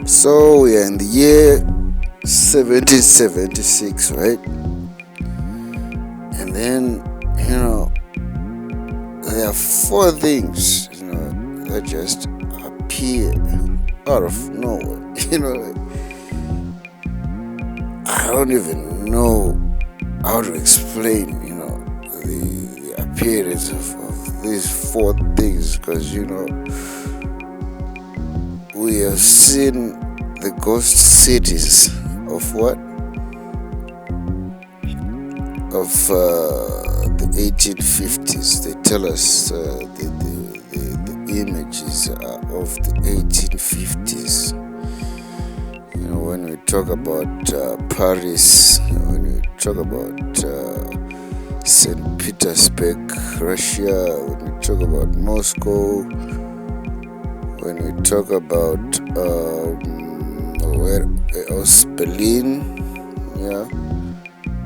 So we are in the year 1776, right? And then, you know, there are four things, that just appear out of nowhere. I don't even know how to explain, the appearance of these four things because, we have seen the ghost cities of what? Of the 1850s. They tell us the images are of the 1850s. When we talk about Paris, when we talk about St. Petersburg, Russia, when we talk about Moscow, when we talk about where else? Berlin, yeah,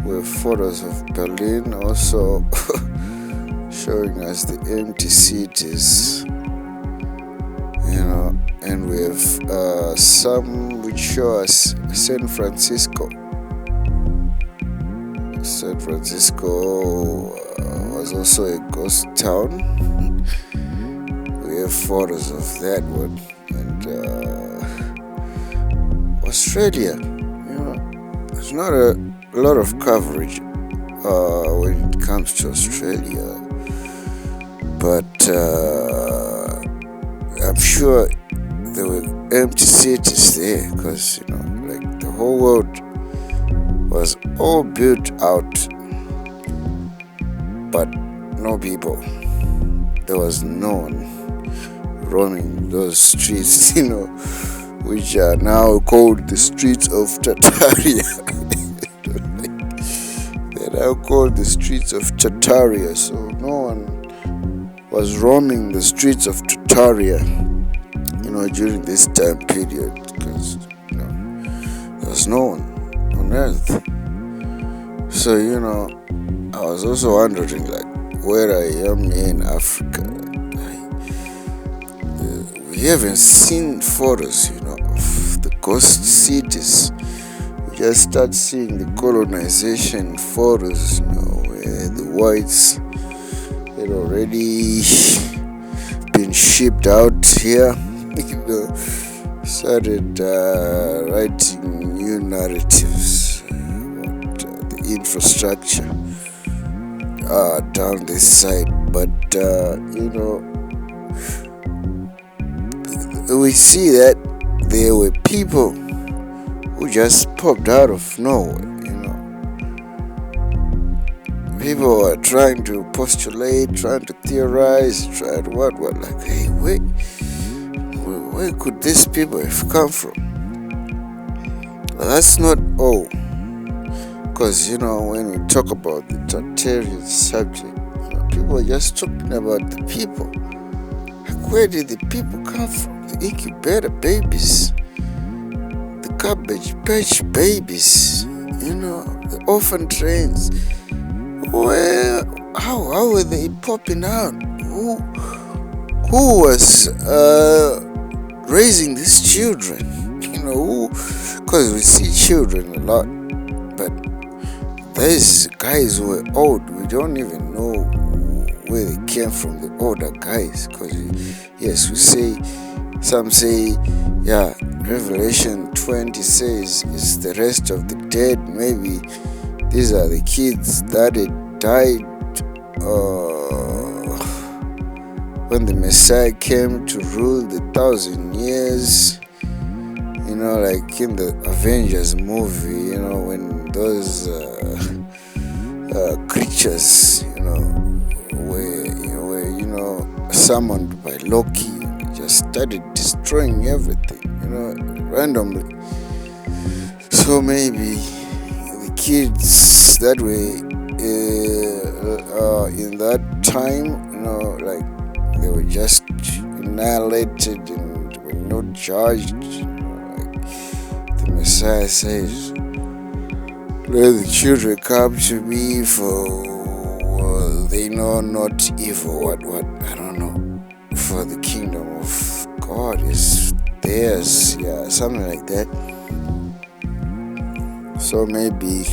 we have photos of Berlin also showing us the empty cities, and we have some which show us San Francisco. San Francisco was also a ghost town. We have photos of that one. And Australia, there's not a lot of coverage when it comes to Australia, but I'm sure there were empty cities there because, like the whole world was all built out, but no people. There was no one roaming those streets, which are now called the streets of Tartaria. They're now called the streets of Tartaria. So no one was roaming the streets of Tartaria, during this time period because, there was no one on earth. So, I was also wondering, like, where I am here in Africa. We haven't seen photos, of the ghost cities. We just start seeing the colonization photos, where the whites had already been shipped out here, started writing new narratives about the infrastructure down this side. But, we see that there were people who just popped out of nowhere, People were trying to postulate, trying to theorize, trying to what, like, hey, wait, where could these people have come from? Well, that's not all. Because, when we talk about the Tartarian subject, people are just talking about the people. Like, where did the people come from? The incubator babies, the cabbage patch babies, the orphan trains. How were they popping out? Who was raising these children? Because we see children a lot, but these guys were old. We don't even know where they came from, the older guys. Because yes, some say, yeah, Revelation 20 says it's the rest of the dead. Maybe these are the kids that had died when the Messiah came to rule the 1,000 years. Like in the Avengers movie, when those creatures, were summoned by Loki, just started destroying everything, randomly. So maybe the kids that were in that time, like they were just annihilated and were not judged. The Messiah says, "Let the children come to me, for they know not evil." What I don't know. For the kingdom of God God is theirs, yeah, something like that. So maybe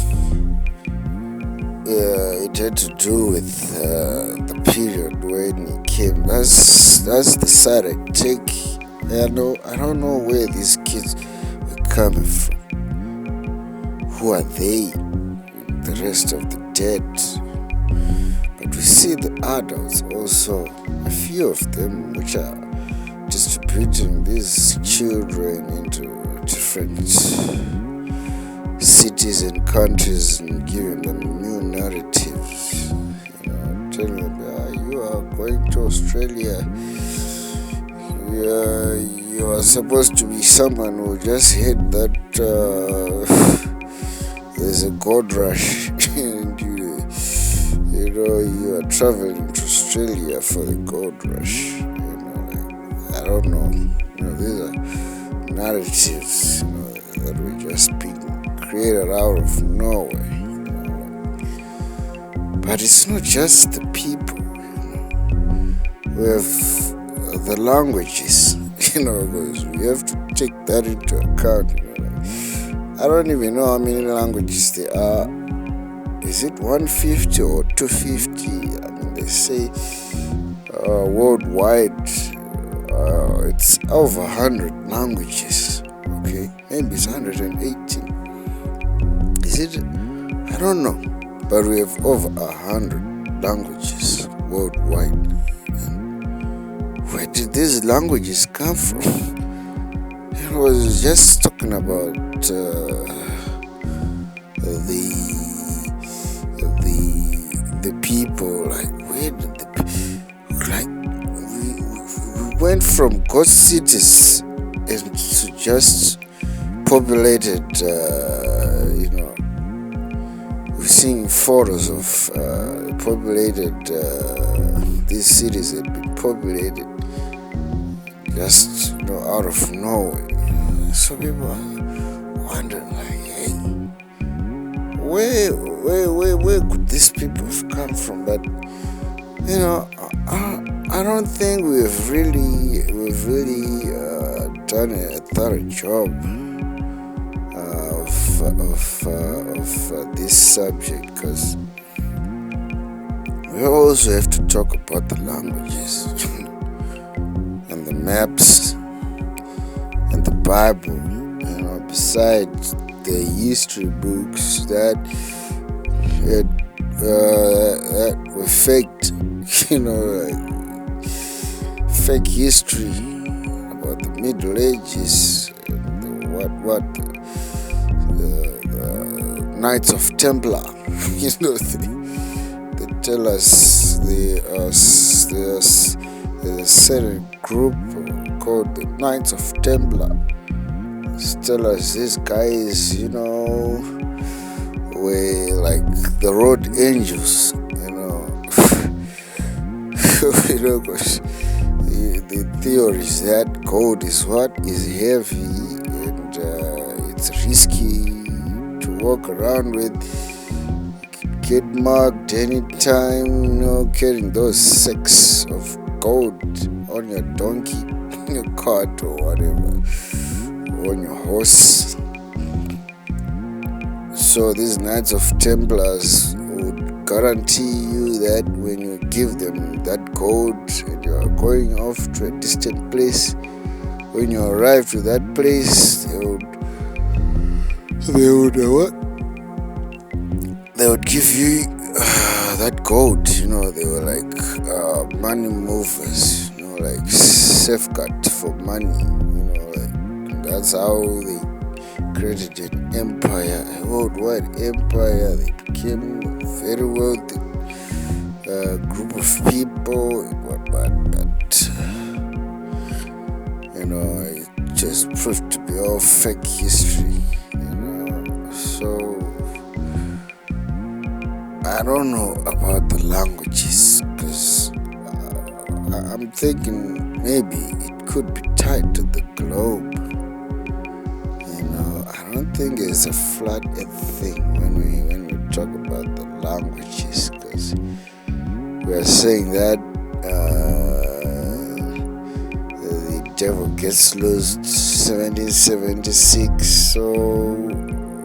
it had to do with the period when he came. That's the side I take. I don't know where these kids were coming from. Who are they? The rest of the dead. But we see the adults also, a few of them, which are distributing these children into different cities and countries and giving them new narratives. Telling them, you are going to Australia. You are supposed to be someone who just heard that there's a gold rush, and you are traveling to Australia for the gold rush. I don't know. These are narratives, that were just being created out of nowhere. But it's not just the people. We have the languages, because we have to take that into account. I don't even know how many languages there are. Is it 150 or 250? They say worldwide it's over 100 languages. Okay, maybe it's 118. Is it? I don't know. But we have over 100 languages worldwide. And where did these languages come from? I was just talking about the people. Like, where did we went from ghost cities and to just populated. We're seeing photos of populated. These cities have been populated just out of nowhere. So people are wondering, like, hey, where could these people have come from? But I don't think we've really done a thorough job of this subject, because we also have to talk about the languages and the maps and the Bible, besides the history books that were faked, fake history about the Middle Ages, the Knights of Templar. They tell us there's a certain group called the Knights of Templar. They tell us these guys, were like the road angels, the theory is that gold is heavy and it's risky to walk around with. Get mugged anytime, carrying those sacks of gold on your donkey, your cart or whatever, on your horse. So these Knights of Templars would guarantee you that when you give them that gold and you are going off to a distant place, when you arrive to that place, they would give you that gold. They were like money movers, like safeguard for money. That's how they created an empire, a worldwide empire. They became a very wealthy group of people, but it just proved to be all fake history. So I don't know about the languages, because I'm thinking maybe it could be tied to the globe. I don't think it's a flat earth thing when we talk about the languages, because we are saying that the devil gets lost 1776, so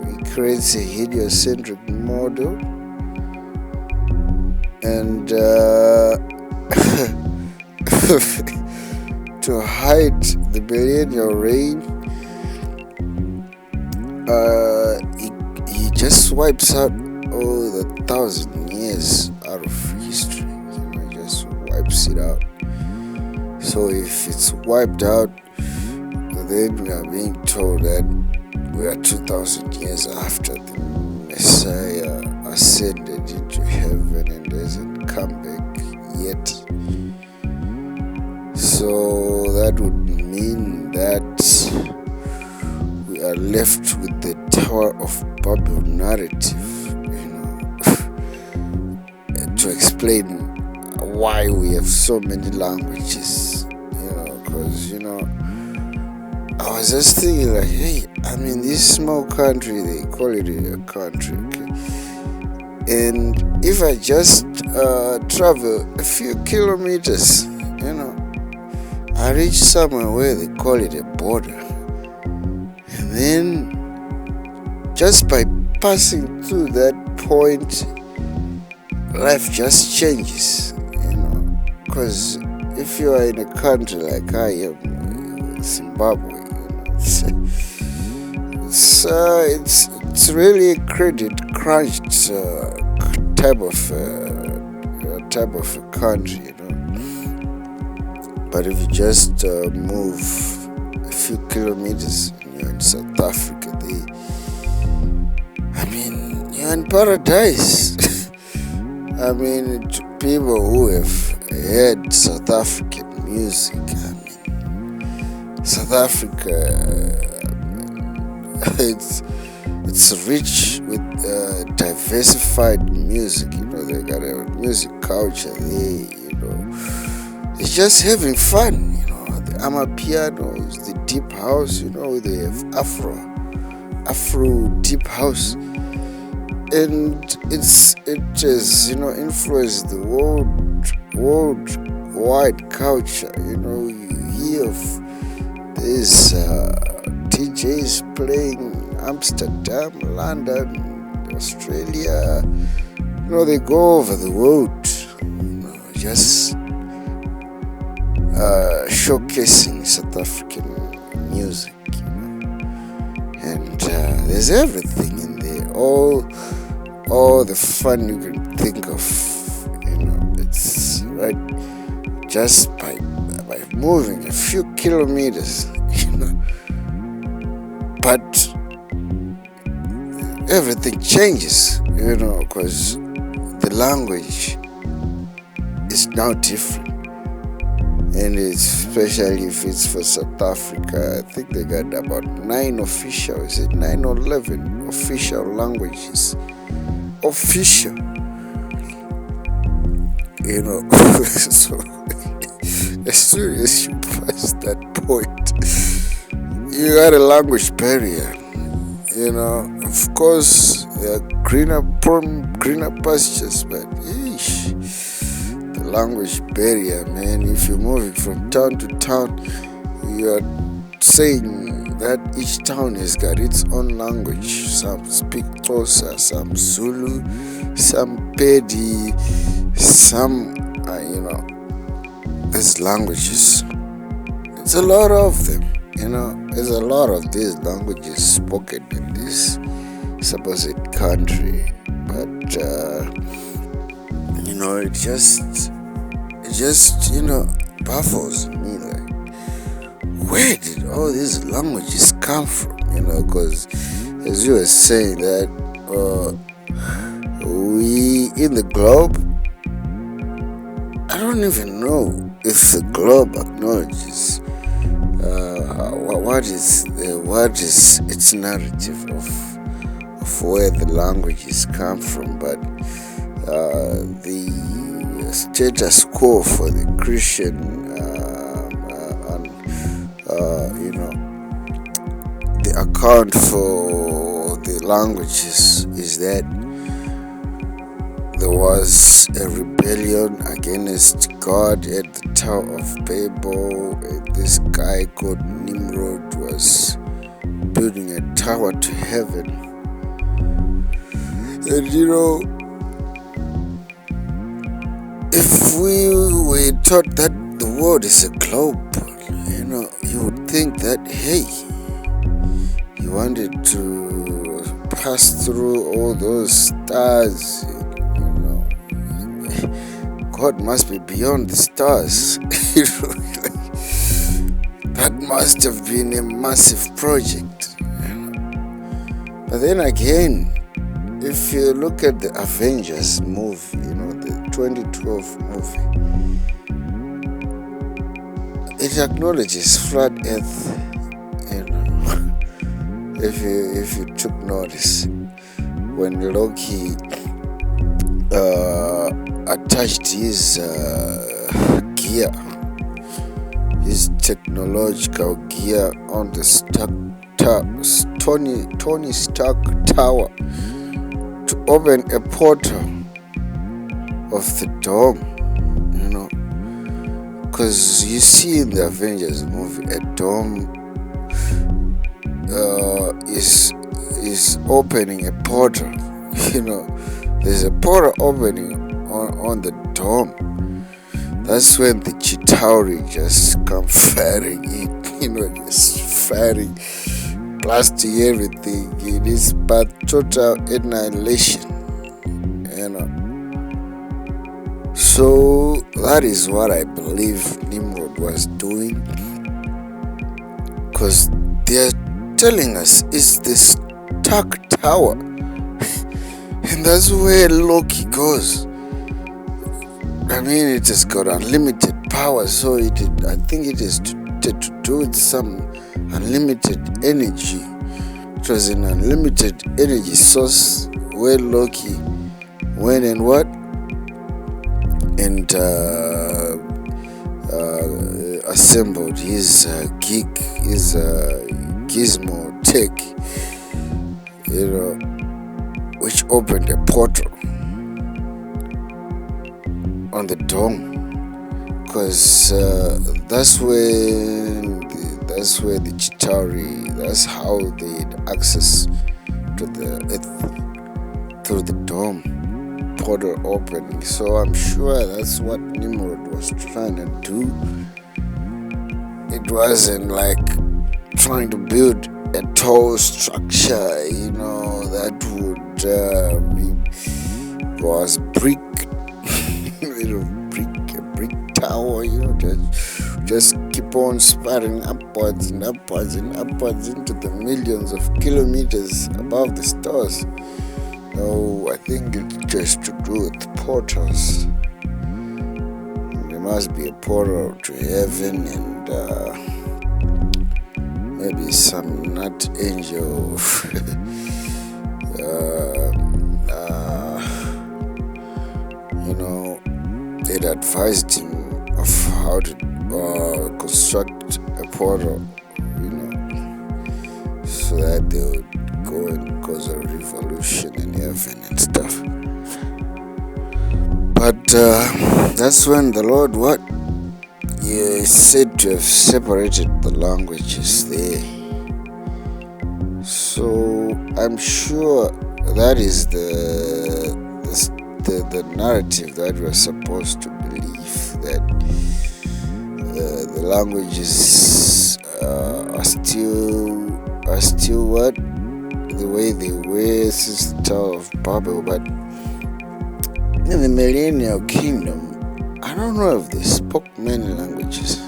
he creates a heliocentric model, and to hide the millennial reign, he just wipes out all the 1,000 years out of history. He just wipes it out. So if it's wiped out, then we are being told that we are 2,000 years after the Messiah ascended into heaven and doesn't come back yet. So that would mean that we are left with the Tower of Babel narrative, to explain why we have so many languages, because I was just thinking like, hey, this small country, they call it a country, okay? And if I just travel a few kilometers, I reach somewhere where they call it a border, and then just by passing through that point, life just changes, because if you are in a country like I am, Zimbabwe, it's really a credit crunched type of a country, But if you just move a few kilometers, you're in South Africa, you're in paradise. To people who have heard South African music, South Africa, it's rich with diversified music. They got a music culture there. It's just having fun. The amapianos, the deep house. They have Afro deep house. And it has influenced the worldwide culture. You hear of these DJs playing Amsterdam, London, Australia. They go over the world, just showcasing South African music, and there's everything in there, all the fun you can think of, it's right just by moving a few kilometers, but everything changes, because the language is now different. And especially if it's for South Africa, I think they got about 9 official, is it 9 or 11 official languages? Official. So as soon as you pass that point, you got a language barrier. Of course, there are greener pastures, but language barrier, man. If you're moving from town to town, you are saying that each town has got its own language. Some speak Xhosa, some Zulu, some Pedi, some these languages. It's a lot of them, There's a lot of these languages spoken in this supposed country, but it just baffles me, like, where did all these languages come from? Because as you were saying that we in the globe, I don't even know if the globe acknowledges what is its narrative of where the languages come from, but the status quo for the Christian the account for the languages is that there was a rebellion against God at the Tower of Babel. And this guy called Nimrod was building a tower to heaven. And if we were taught that the world is a globe, you would think that, hey, you wanted to pass through all those stars. God must be beyond the stars. That must have been a massive project. But then again, if you look at the Avengers movie, the 2012 movie, it acknowledges flat Earth. If you took notice, when Loki attached his gear, his technological gear on the Tony Stark Tower to open a portal of the dome, because you see in the Avengers movie, a dome is opening a portal. There's a portal opening on the dome. That's when the Chitauri just come firing in, just firing, blasting everything. It is but total annihilation, So that is what I believe Nimrod was doing, because they're telling us it's this Stark Tower, and that's where Loki goes. I mean, it has got unlimited power, so I think it is to do with some unlimited energy. It was an unlimited energy source where Loki went and what? And assembled his gizmo tech, which opened a portal on the dome, because that's where the Chitauri, that's how they had access to the earth through the dome portal opening. So I'm sure that's what Nimrod was trying to do. It wasn't like trying to build a tall structure, that was brick, a brick tower, just keep on sparring upwards and upwards and upwards into the millions of kilometers above the stars. No, I think it's just to do with portals. There must be a portal to heaven, and maybe some nut angel it advised him of how to construct a portal, so that they would go and cause a revolution in heaven and stuff. But that's when the Lord is said to have separated the languages there. So I'm sure that is the narrative that we're supposed to believe, that the languages are still what the way they were since the Tower of Babel. But in the millennial kingdom, I don't know if they spoke many languages.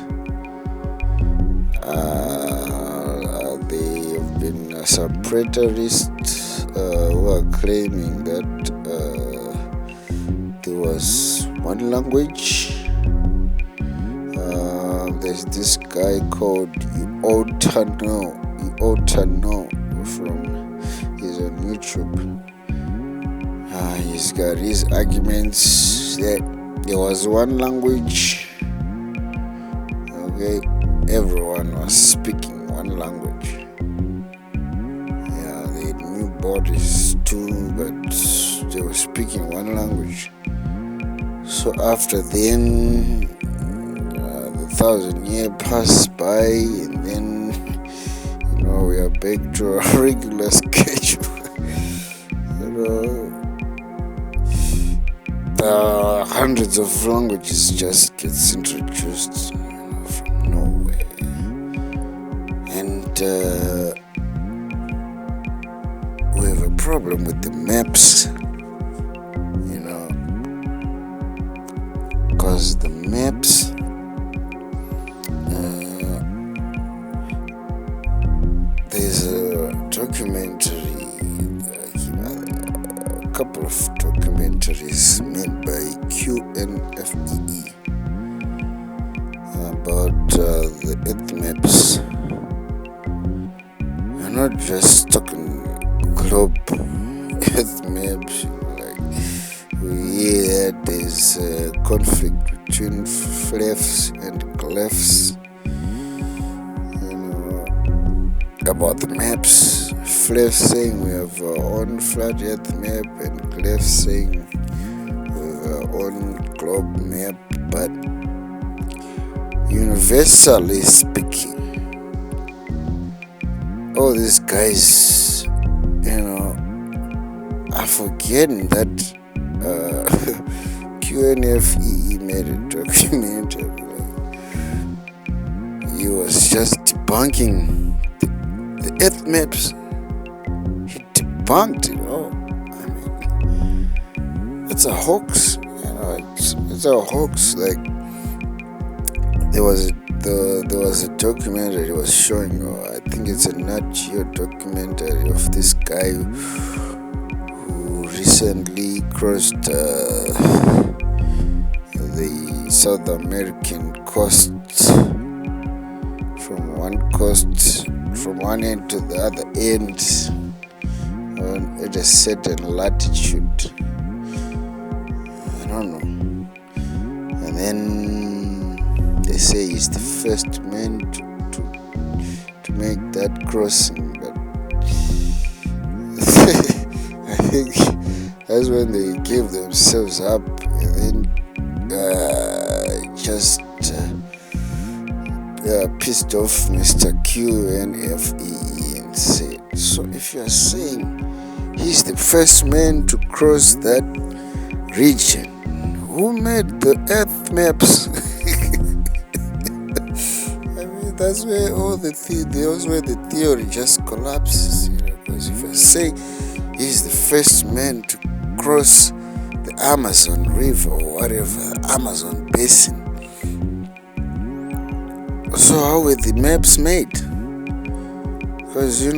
They have been some preterists who are claiming that there was one language. There's this guy called You Ought to Know he's on YouTube. He's got his arguments that there was one language. Okay, everyone was speaking one language. Yeah, they had new bodies too, but they were speaking one language. So after then, the 1,000 year passed by, and then we are back to our regular schedule. Hundreds of languages just gets introduced from nowhere, and we have a problem with the maps, because the maps there's a documentary, a couple of documentaries made by QNFEE about the earth maps. I'm not just talking globe earth maps, like we hear that there's a conflict between flaps and clefts, about the maps. Flaps saying we have our own flat earth map, and clefts saying we have our own globe map. But universally speaking, all these guys, are forgetting that QNFEE made a documentary. He was just debunking the earth maps. He debunked it all. I mean, it's a hoax. It's a hoax. Like there was a documentary it was showing. I think it's a Nat Geo documentary of this guy who recently crossed the South American coast, from one end to the other end, at a certain latitude. I don't know. And then they say he's the first man to make that crossing. But I think that's when they gave themselves up, and then just pissed off Mr. QNFEE and said, so if you are saying he's the first man to cross that region, who made the earth maps? I mean, that's where the theory just collapses, because if you're saying he's the first man to cross the Amazon River or whatever, Amazon Basin, so how were the maps made? Because if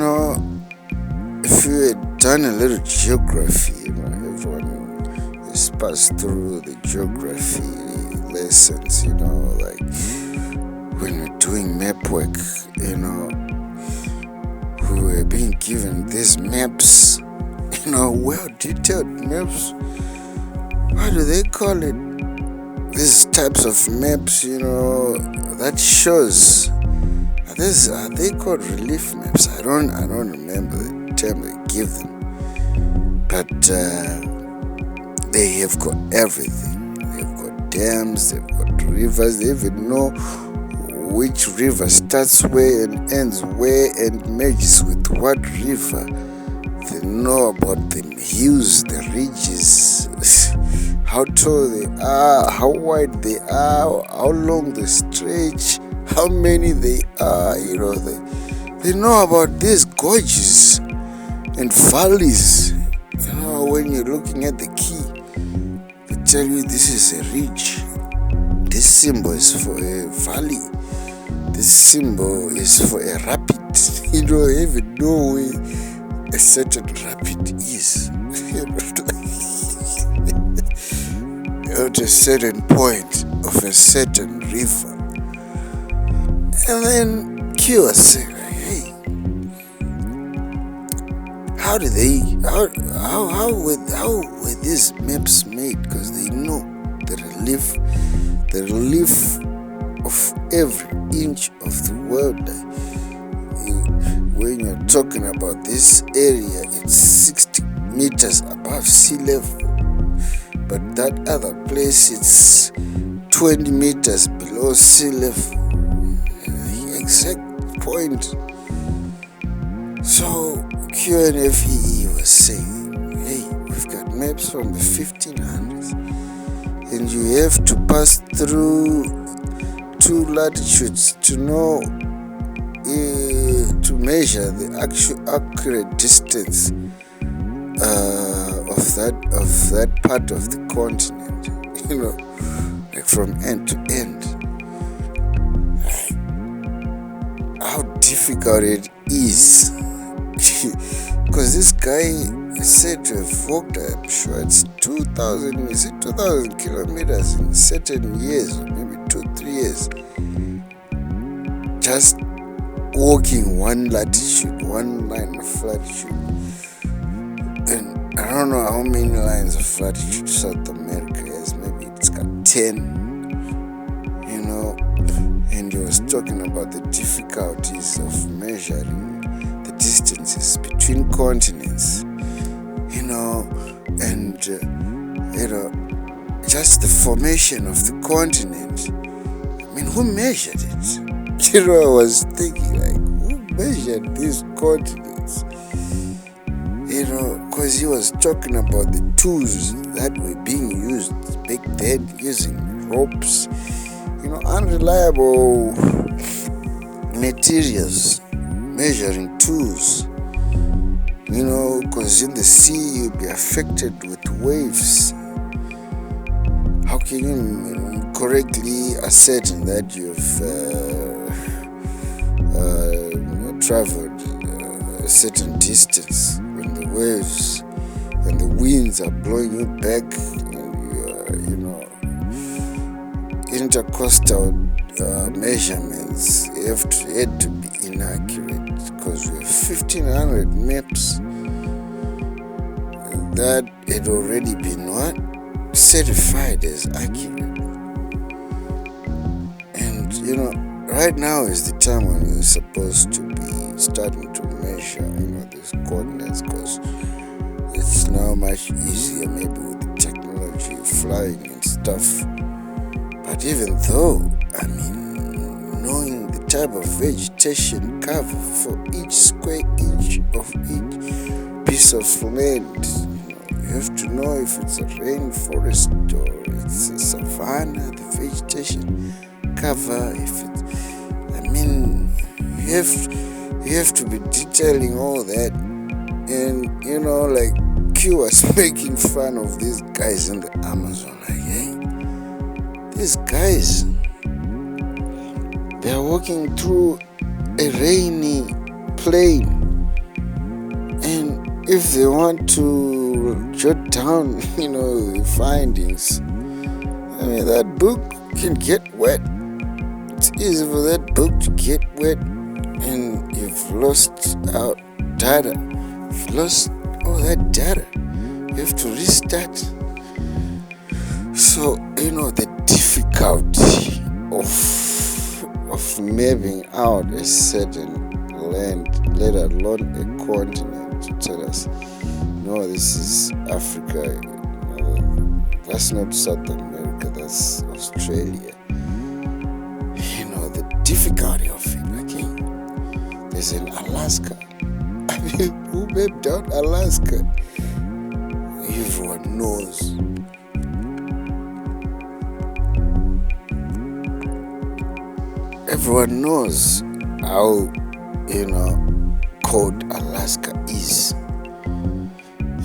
you had done a little geography, everyone has passed through the geography lessons, like when we're doing map work, we were being given these maps, well detailed maps. What do they call it? These types of maps, that shows. Are they called relief maps? I don't remember the term they give them. But they have got everything. They've got dams, they've got rivers, they even know which river starts where and ends where and merges with what river. They know about the hills, the ridges, how tall they are, how wide they are, how long they stretch, how many they are. They know about these gorges and valleys. When you're looking at the key, they tell you this is a ridge, this symbol is for a valley, this symbol is for a rapid. You don't even know where a certain rapid is. At a certain point of a certain river. And then Q was saying, hey, how were these maps made? Because they know the relief of every inch of the world. When you're talking about this area, it's 60 meters above sea level, but that other place, it's 20 meters below sea level. The exact point. So QNFEE was saying, hey, we've got maps from the 1500s, and you have to pass through 2 latitudes to know, to measure the actual accurate distance of that part of the continent, like from end to end. How difficult it is. Because this guy is said to have walked, I'm sure it's 2,000 kilometers in certain years, or maybe 2-3 years, just walking one latitude, one line of latitude. And I don't know how many lines of latitude South America has. Maybe it's got 10, and he was talking about the difficulties of measuring the distances between continents, and just the formation of the continent. I mean, who measured it? I was thinking, like, who measured these continents? Because he was talking about the tools that were being used back then, using ropes, unreliable materials, measuring tools, because in the sea you'll be affected with waves. How can you correctly ascertain that you've traveled a certain distance when the waves and the winds are blowing you back? Intercostal measurements had to be inaccurate, because we have 1,500 maps that had already been certified as accurate. And right now is the time when we're supposed to be starting to measure these coordinates, because it's now much easier, maybe with the technology, flying and stuff. But even though, knowing the type of vegetation cover for each square inch of each piece of land, you have to know if it's a rainforest or it's a savanna, the vegetation cover, if it's, you have to be detailing all that. And, like Q was making fun of these guys in the Amazon, like, hey, these guys, they are walking through a rainy plain, and if they want to jot down, the findings, that book can get wet. It's easy for that book to get wet, and you've lost out data. You've lost all that data. You have to restart. So, the difficulty of mapping out a certain land, let alone a continent, to tell us, no, this is Africa, that's not South America, that's Australia. The difficulty of it, again, there's an Alaska. Who mapped out Alaska? Everyone knows. Everyone knows how, cold Alaska is.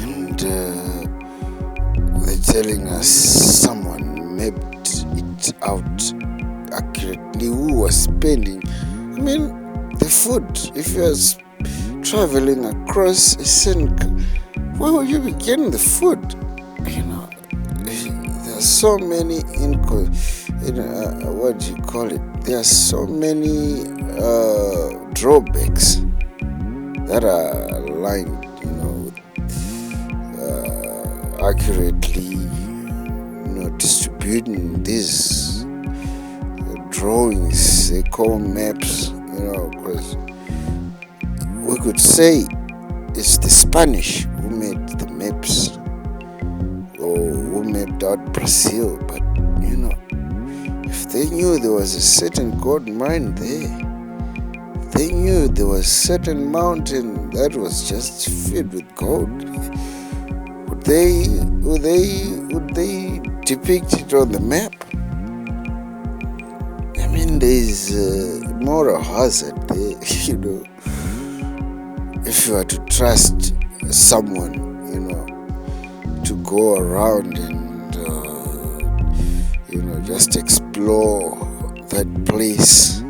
And they're telling us someone mapped it out accurately, who was spending, the food. If you're traveling across a certain, where will you be getting the food? There are so many what do you call it? There are so many drawbacks that are aligned, accurately, distributing these drawings they call maps, because we could say it's the Spanish who made the maps, or who mapped out Brazil. But if they knew there was a certain gold mine there, they knew there was a certain mountain that was just filled with gold, would they depict it on the map? I mean, there's a moral hazard there, if you are to trust someone, to go around and just explore that place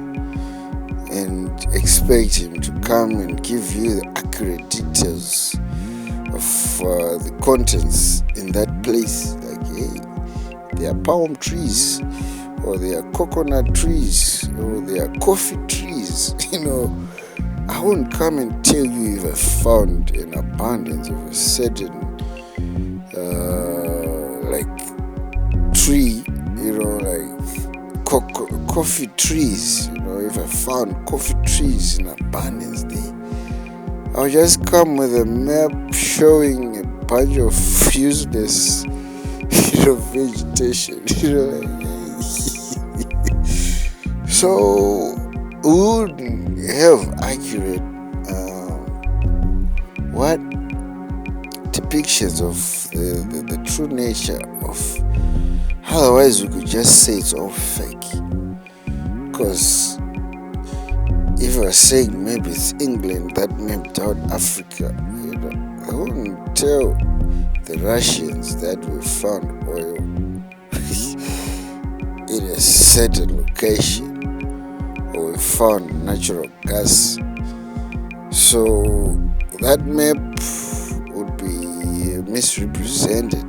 and expect him to come and give you the accurate details of the contents in that place. Like, hey, there are palm trees, or there are coconut trees, or there are coffee trees. I won't come and tell you if I found an abundance of a certain tree, like coffee trees. If I found coffee trees in abundance there, I'll just come with a map showing a bunch of useless vegetation. So we wouldn't have accurate depictions of the true nature of. Otherwise, we could just say it's all fake. Because if I was saying maybe it's England that mapped out Africa, I wouldn't tell the Russians that we found oil in a certain location, or we found natural gas. So that map would be misrepresented.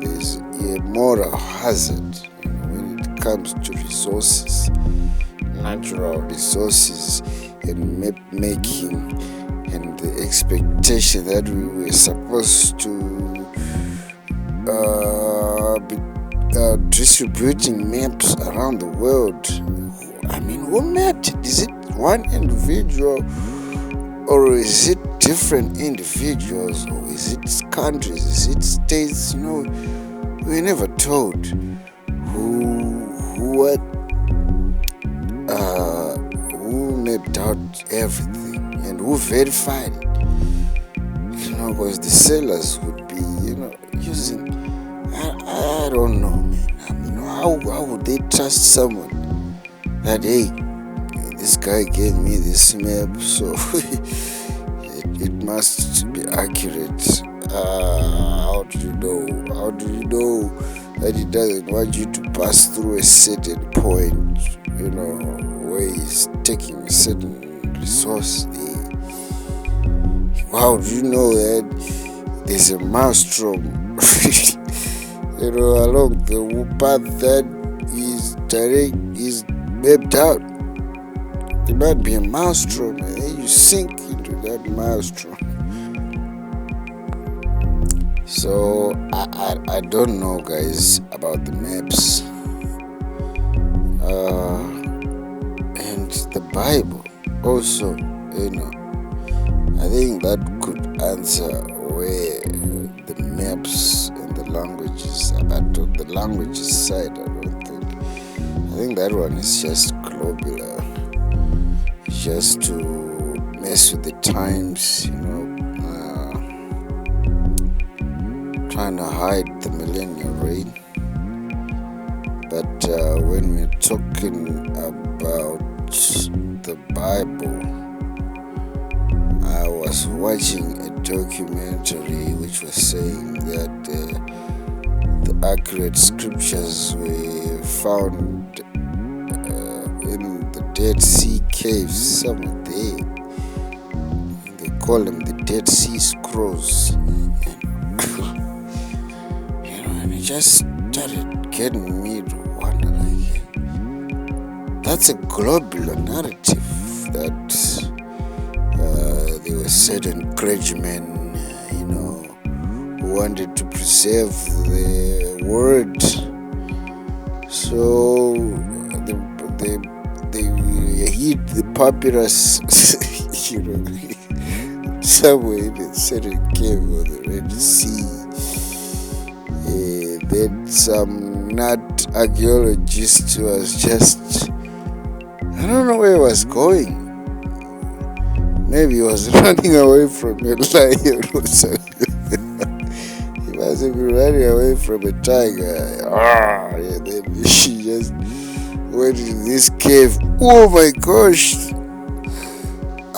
There's a moral hazard when it comes to resources, natural resources, and map making, and the expectation that we were supposed to be distributing maps around the world. I mean, who mapped it? Is it one individual, or is it different individuals, or is it countries, is it states? We never told who mapped out everything and who verified it. Because the sellers would be, using. I don't know, man. I mean, how would they trust someone that, hey, this guy gave me this map, so it must be accurate? How do you know? How do you know that he doesn't want you to pass through a certain point, where he's taking a certain resource there? How do you know that there's a maelstrom, along the path that is mapped out? There might be a maelstrom, and then you sink into that maelstrom. So I don't know, guys, about the maps and the Bible also. I think that could answer where the maps and the languages, but on the languages side, I think that one is just globular. It's just to mess with the times, trying to hide the millennial reign. But when we're talking about the Bible, I was watching a documentary which was saying that the accurate scriptures were found in the Dead Sea caves, somewhere there. They call them the Dead Sea Scrolls. And it just started getting me to wonder, that's a globular narrative that there were certain clergymen, who wanted to preserve the word. So they hid the papyrus, somewhere in a certain cave of the Red Sea. Then some nut archaeologist was just, I don't know where he was going. Maybe he was running away from a lion or something. He must have been running away from a tiger. And then she just went in this cave. Oh my gosh!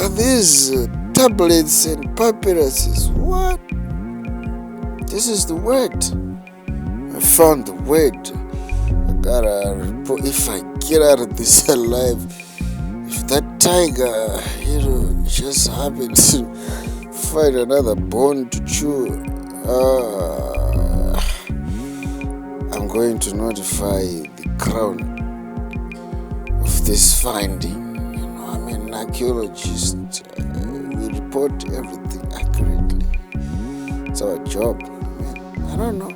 Are these tablets and papyruses? What? This is the word. I found the word. I gotta report. If I get out of this alive, if that tiger, just happens to find another bone to chew, I'm going to notify the crown of this finding. I'm an archaeologist. We report everything accurately. It's our job. I don't know.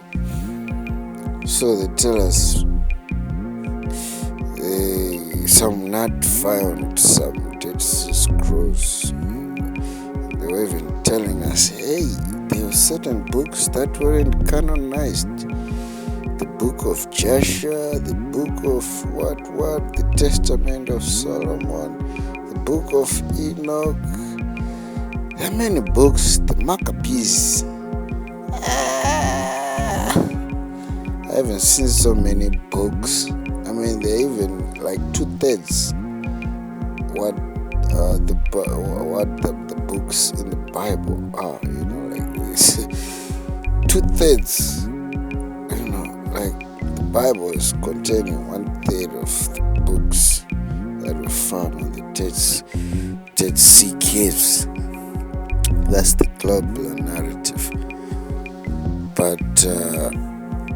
So they tell us some nut found some Dead Sea Scrolls. They were even telling us, hey, there were certain books that weren't canonized. The book of Joshua, the book of what, the Testament of Solomon, the book of Enoch. There are many books, the Maccabees. I haven't seen so many books. I mean, they're even like 2/3 what the books in the Bible are. Like this. 2/3. Like the Bible is containing 1/3 of the books that were found on the Dead Sea caves. That's the global narrative. But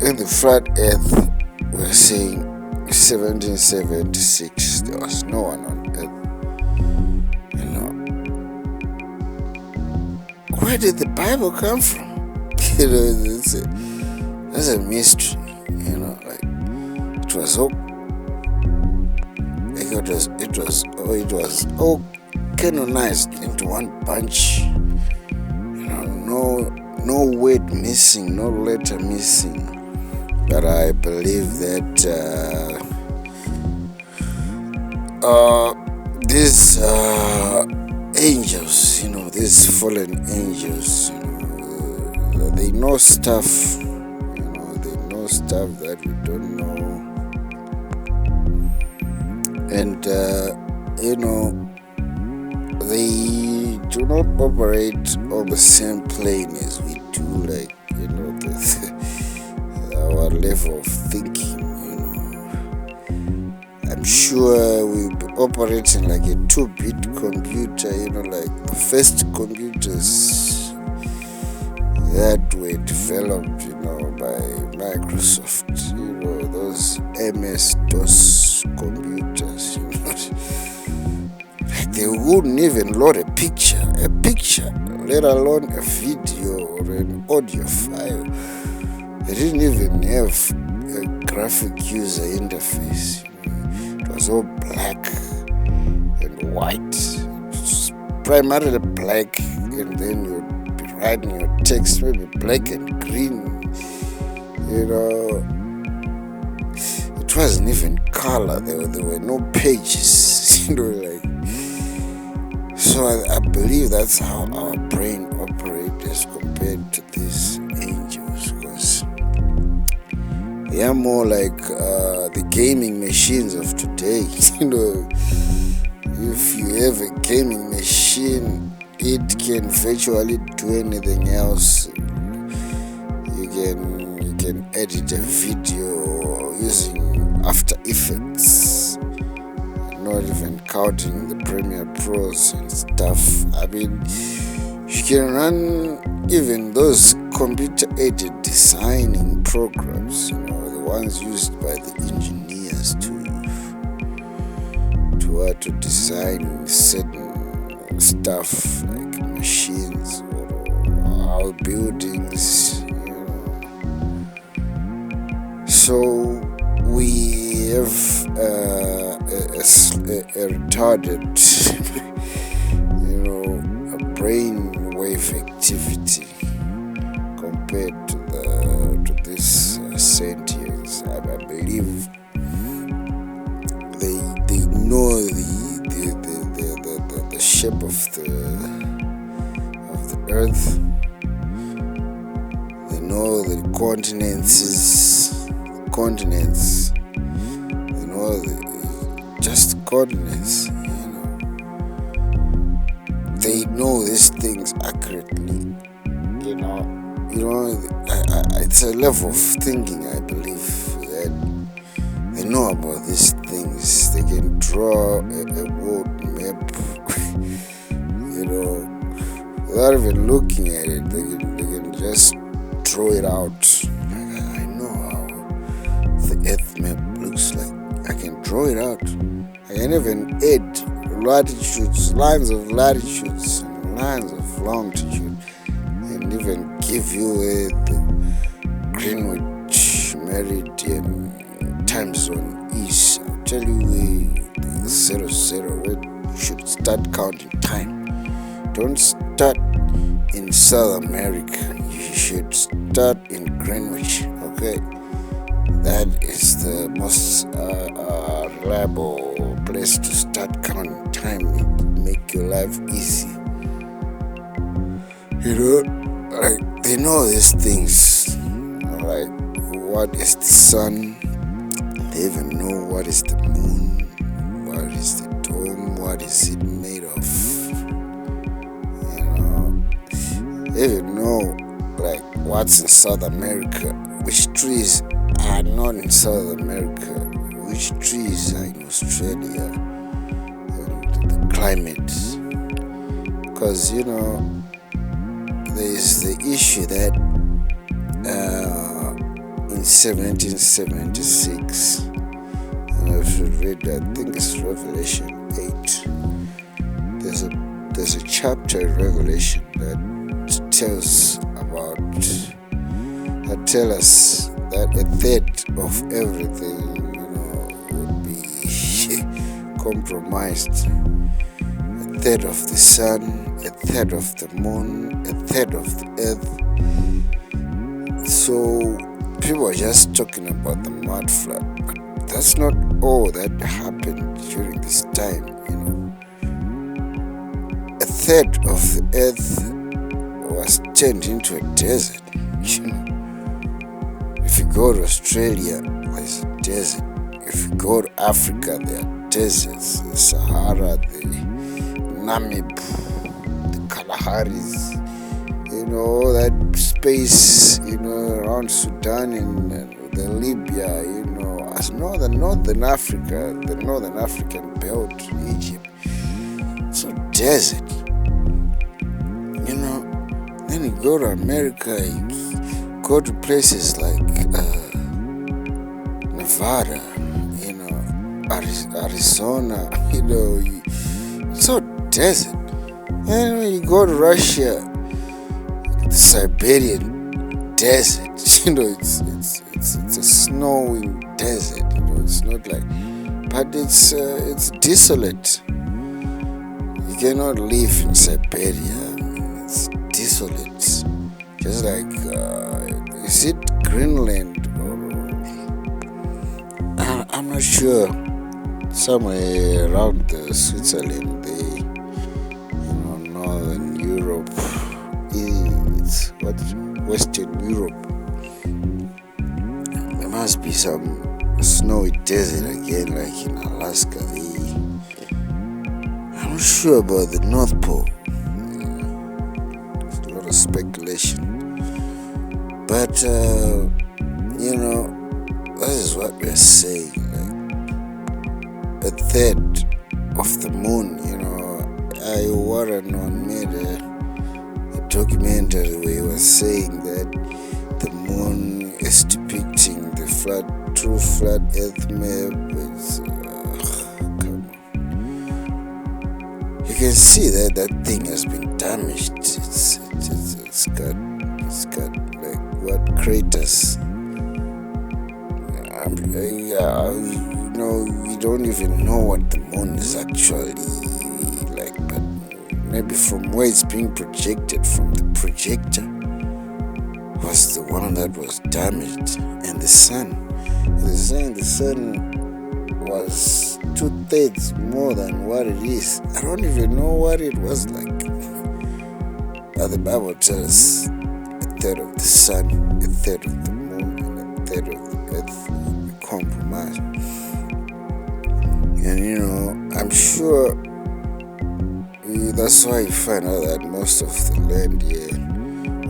in the flat Earth, we're saying 1776 there was no one on Earth. Where did the Bible come from? That's a mystery. Like it was all canonized into one bunch. No word missing, no letter missing. But I believe that these angels, these fallen angels, they know stuff. They know stuff that we don't know. And they do not operate on the same plane as we do, like our level of thinking. I'm sure we'll be operating like a 2-bit computer, like the first computers that were developed, by Microsoft, those MS-DOS computers, Like they wouldn't even load a picture, let alone a video or an audio file. They didn't even have a graphic user interface. It was all black and white. It's primarily black, and then you'd be writing your text maybe black and green. It wasn't even color. There were no pages. So I believe that's how our brain operates as compared to these angels, because they are more like the gaming machines of today. If you have a gaming machine, it can virtually do anything else. You can edit a video using After Effects, not even counting the Premiere Pros and stuff. I mean, you can run even those computer-aided designing programs, the ones used by the engineers to design certain stuff like machines or our buildings. So we have a a retarded, a brainwave activity compared to this sentience. I believe they know the shape of the earth. They know the continents. They know just continents. They know these things accurately. It's a level of thinking, I believe, that they know about these things. They can draw a world map, without even looking at it. They can just draw it out. I know how the earth map looks like. I can draw it out. I can even add latitudes, lines of latitudes, and lines of longitude, and even give you the Greenwich Meridian time zone is. I'll tell you where 00, where you should start counting time. Don't start in South America. You should start in Greenwich. Okay, that is the most reliable place to start counting time. It make your life easy. Like they know these things. Like what is the sun? They even know what is the moon, what is the dome, what is it made of. They even know like what's in South America, which trees are not in South America, which trees are in Australia, and the climate. Because there is the issue that in 1776, and I should read, I think it's Revelation 8. There's a chapter in Revelation that tell us that a third of everything would be compromised. A third of the sun, a third of the moon, a third of the earth. So people are just talking about the mud flood, but that's not all that happened during this time. A third of the earth was turned into a desert. If you go to Australia, there's a desert. If you go to Africa, there are deserts. The Sahara, the Namib, the Kalaharis, that space, around Sudan and the Libya, as northern Africa, the northern African belt, Egypt. So desert. Then you go to America, you go to places like Nevada, Arizona, it's so desert. And when you go to Russia, the Siberian desert, it's a snowing desert, it's not like, but it's desolate. You cannot live in Siberia. It's desolate. Just like, is it Greenland or I'm not sure. Somewhere around Switzerland, northern Europe. It's Western Europe. There must be some snowy desert again, like in Alaska. I'm not sure about the North Pole. There's a lot of speculation. But, that is what we're saying. Like, a third of the moon, Warren made a documentary where he was saying that the moon is depicting the true flat earth map. Come on. You can see that thing has been damaged. It's got like what craters. we don't even know what the moon is actually like, but maybe from where it's being projected from the projector was the one that was damaged. And the sun, they're saying the sun was 2/3 more than what it is. I don't even know what it was like. But the Bible tells us a third of the sun, a third of the moon, and a third of the earth will be compromised. And I'm sure that's why you find out that most of the land here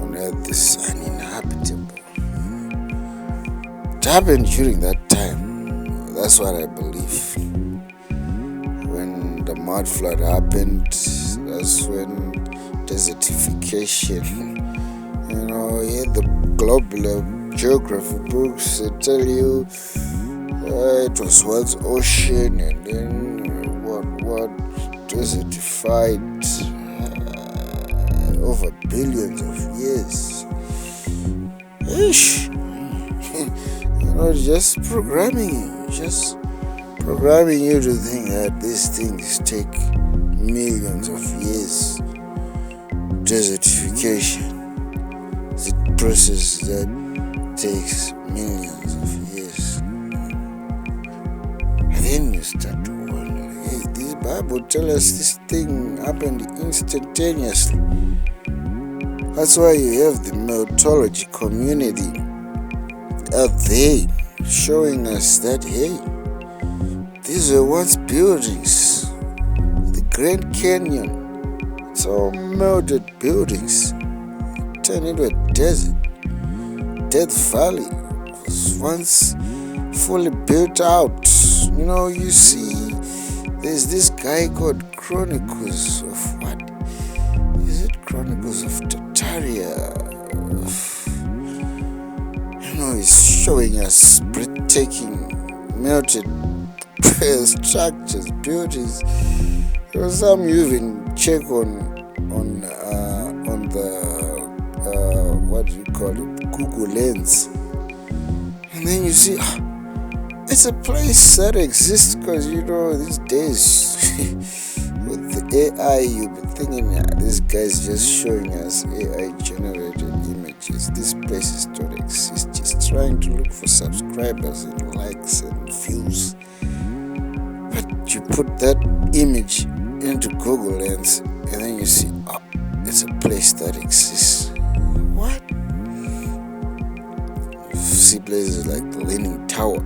on earth is uninhabitable. It happened during that time. That's what I believe. When the mud flood happened, that's when desertification, the global geography books, they tell you it was once ocean and then what desertified over billions of years. Ish. Just programming you to think that these things take millions of years. Desertification is a process that takes millions of years. And then you start to wonder, hey, this Bible tells us this thing happened instantaneously. That's why you have the meteorology community out there showing us that, hey, these were once buildings. The Grand Canyon, it's all melted buildings, turned into a desert. Death Valley was once fully built out. You see, there's this guy called Chronicles of what? Is it Chronicles of Tartaria? He's showing us breathtaking melted structures, buildings. There was some you even check on the what do you call it, Google Lens, and then you see it's a place that exists, because these days with the AI you'll be thinking this guy's just showing us AI generated images. These places don't exist. He's trying to look for subscribers and likes and views, but you put that image into Google Lens and then you see it's a place that exists. What? You see places like the Leaning Tower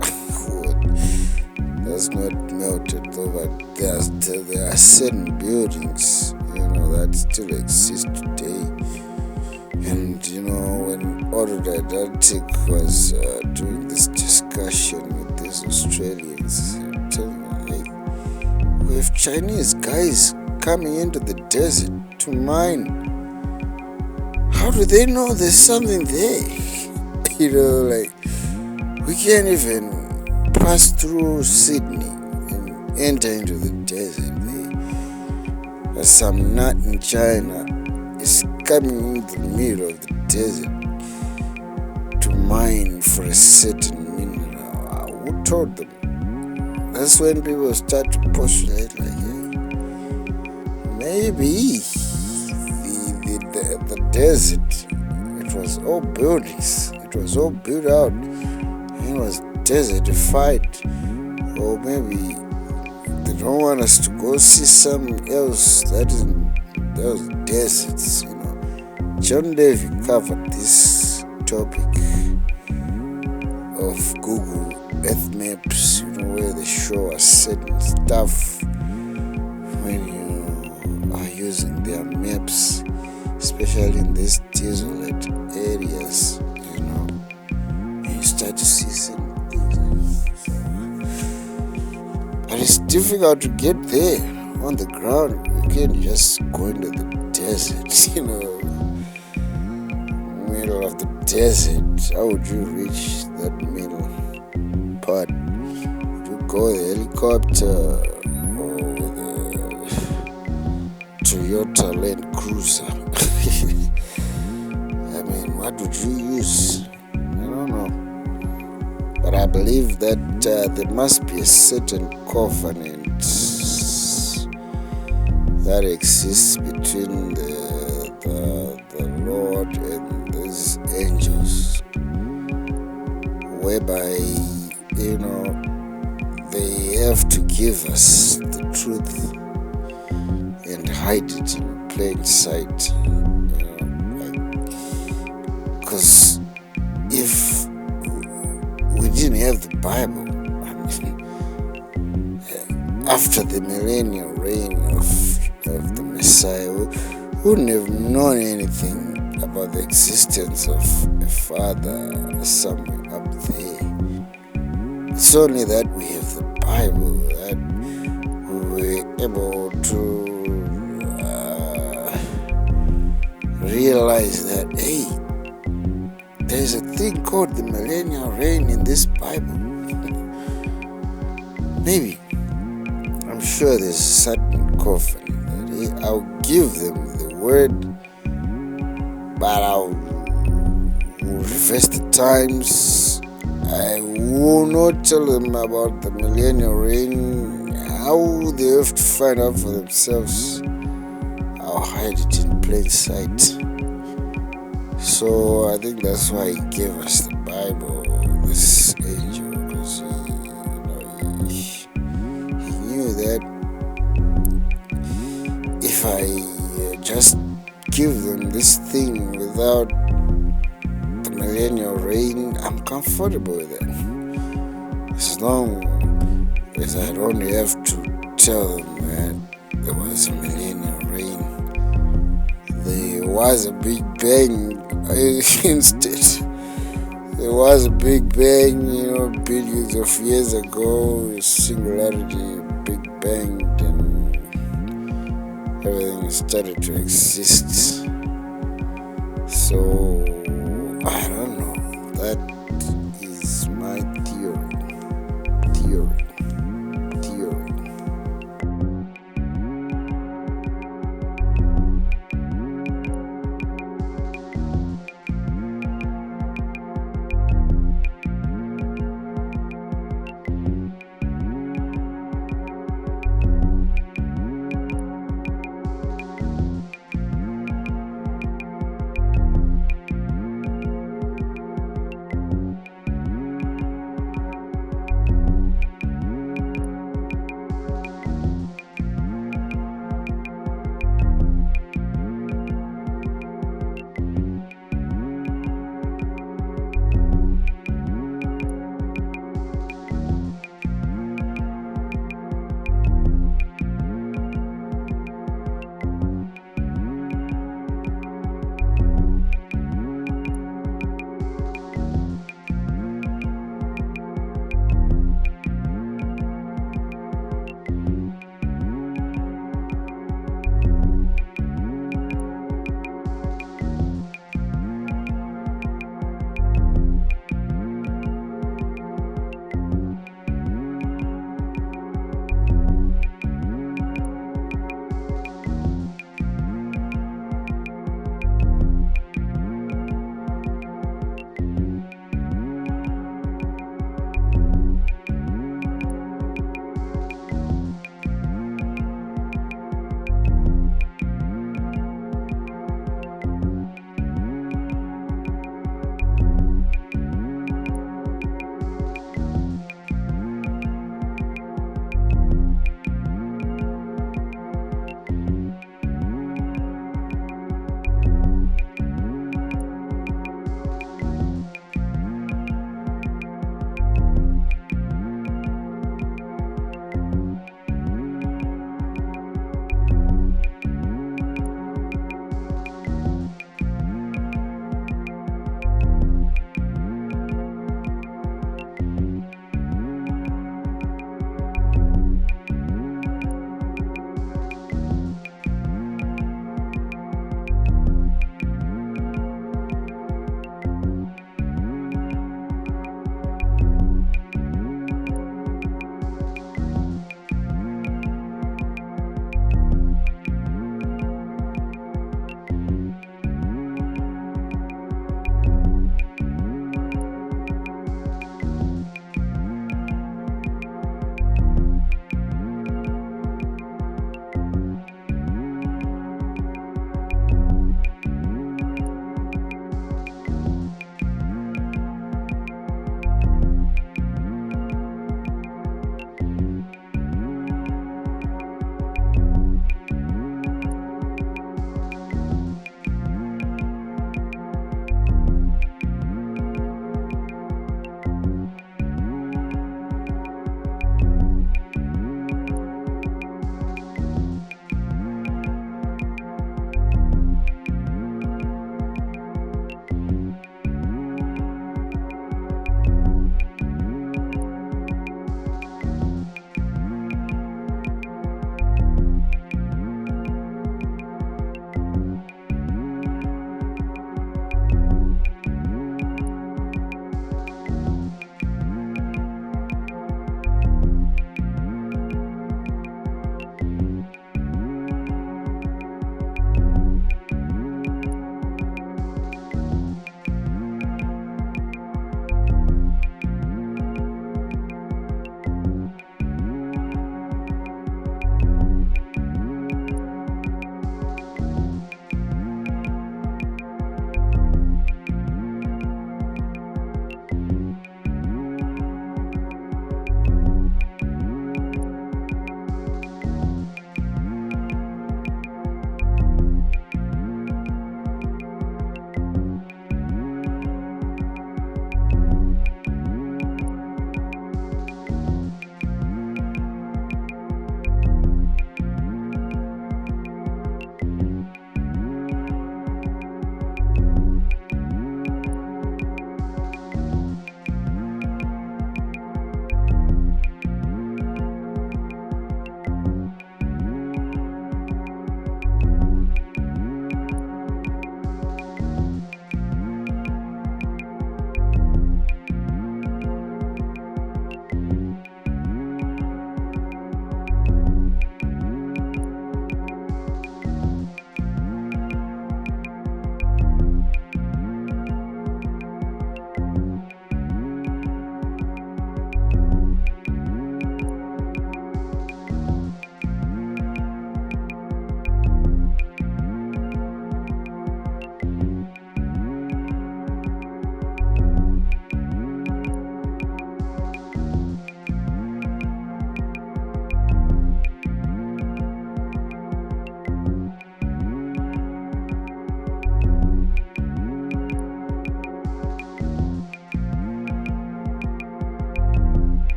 that's not melted though, but there are certain buildings that still exist today. And when Autodidactic was doing this discussion with these Australians, telling them, hey, we have Chinese guys coming into the desert to mine. How do they know there's something there? We can't even pass through Sydney and enter into the desert. Some nut in China is coming into the middle of the desert to mine for a certain mineral. Who told them? That's when people start to postulate maybe the desert, it was all buildings, it was all built out, it was desertified, or maybe they don't want us to go see something else that is in those deserts. John Levy covered this topic of Google Earth maps, where they show us certain stuff when you are using their maps, especially in these desolate areas. You start to see certain things. But it's difficult to get there on the ground. You can't just go into the desert, middle of the desert. How would you reach that middle part? Would you go with a helicopter or with a Toyota Land Cruiser? What would you use? I don't know. But I believe that there must be a certain covenant that exists between the Lord and these angels, whereby, they have to give us the truth and hide it in plain sight. Because if we didn't have the Bible, after the millennial reign of the Messiah, we wouldn't have known anything about the existence of a Father somewhere up there. It's only that we have the Bible that we were able to realize that, hey, there's a thing called the millennial reign in this Bible. Maybe, I'm sure there's a certain covenant that, hey, I'll give them the word, but I'll reverse the times. I will not tell them about the millennial reign. How they have to find out for themselves, I'll hide it in plain sight. So I think that's why he gave us the Bible, this angel, because he knew that if I just give them this thing without the millennial reign, I'm comfortable with it. As long as I don't have to tell them that there was a millennial reign. There was a Big Bang instead. There was a Big Bang, billions of years ago, singularity, Big Bang, and everything started to exist. So, I don't know. That is my theory.